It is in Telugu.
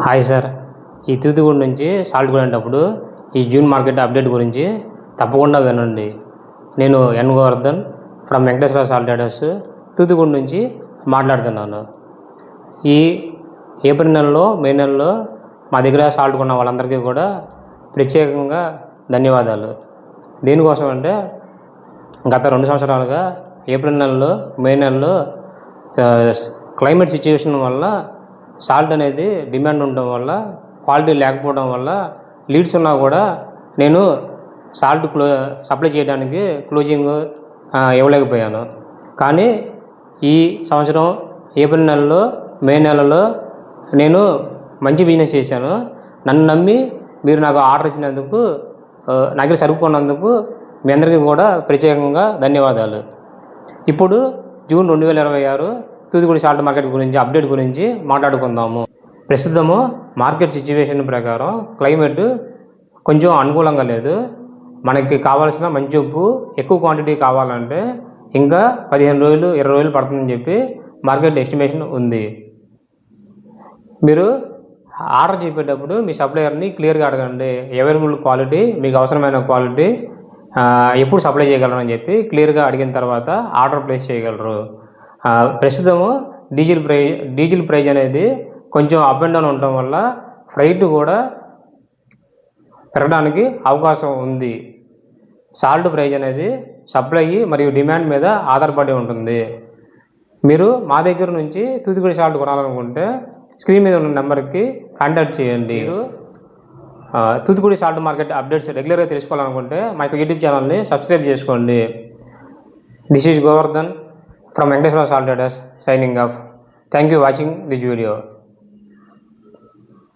హాయ్ సార్, ఈ తూతుగూడి నుంచి సాల్ట్ కొనేటప్పుడు ఈ జూన్ మార్కెట్ అప్డేట్ గురించి తప్పకుండా వినండి. నేను N Govardhan from Venkateswara salt traders Thoothukudi నుంచి మాట్లాడుతున్నాను. ఈ ఏప్రిల్ నెలలో, మే నెలలో మా దగ్గర సాల్ట్ కొన్న వాళ్ళందరికీ కూడా ప్రత్యేకంగా ధన్యవాదాలు. దేనికోసం అంటే గత 2 సంవత్సరాలుగా ఏప్రిల్ నెలలో, మే నెలలో క్లైమేట్ సిచ్యువేషన్ వల్ల సాల్ట్ అనేది డిమాండ్ ఉండడం వల్ల, క్వాలిటీ లేకపోవడం వల్ల లీడ్స్ ఉన్నా కూడా నేను సాల్ట్ సప్లై చేయడానికి క్లోజింగ్ ఇవ్వలేకపోయాను. కానీ ఈ సంవత్సరం ఏప్రిల్ నెలలో, మే నెలలో నేను మంచి బిజినెస్ చేశాను. నన్ను నమ్మి మీరు నాకు ఆర్డర్ ఇచ్చినందుకు, నా దగ్గర సరుకున్నందుకు మీ అందరికీ కూడా ప్రత్యేకంగా ధన్యవాదాలు. ఇప్పుడు జూన్ 2026 తూతుగూడి సాల్ట్ మార్కెట్ గురించి అప్డేట్ గురించి మాట్లాడుకుందాము. ప్రస్తుతము మార్కెట్ సిచ్యువేషన్ ప్రకారం క్లైమేట్ కొంచెం అనుకూలంగా లేదు. మనకి కావాల్సిన మంచి ఉప్పు ఎక్కువ క్వాంటిటీ కావాలంటే ఇంకా 15 రోజులు, 20 రోజులు పడుతుందని చెప్పి మార్కెట్ ఎస్టిమేషన్ ఉంది. మీరు ఆర్డర్ చెప్పేటప్పుడు మీ సప్లయర్ని క్లియర్గా అడగండి. అవైలబుల్ క్వాలిటీ, మీకు అవసరమైన క్వాలిటీ ఎప్పుడు సప్లై చేయగలరని చెప్పి క్లియర్గా అడిగిన తర్వాత ఆర్డర్ ప్లేస్ చేయగలరు. ప్రస్తుతము డీజిల్ ప్రైజ్ అనేది కొంచెం అప్ అండ్ డౌన్ ఉండటం వల్ల ఫ్రైట్ కూడా పెరగడానికి అవకాశం ఉంది. సాల్ట్ ప్రైజ్ అనేది సప్లై మరియు డిమాండ్ మీద ఆధారపడి ఉంటుంది. మీరు మా దగ్గర నుంచి తూతుగూడి సాల్ట్ కొనాలనుకుంటే స్క్రీన్ మీద ఉన్న నెంబర్కి కాంటాక్ట్ చేయండి. మీరు తూతుగూడి సాల్ట్ మార్కెట్ అప్డేట్స్ రెగ్యులర్గా తెలుసుకోవాలనుకుంటే మా యూట్యూబ్ ఛానల్ని సబ్స్క్రైబ్ చేసుకోండి. This is Govardhan from Venkateshwara Salt Traders signing off. Thank you for watching this video.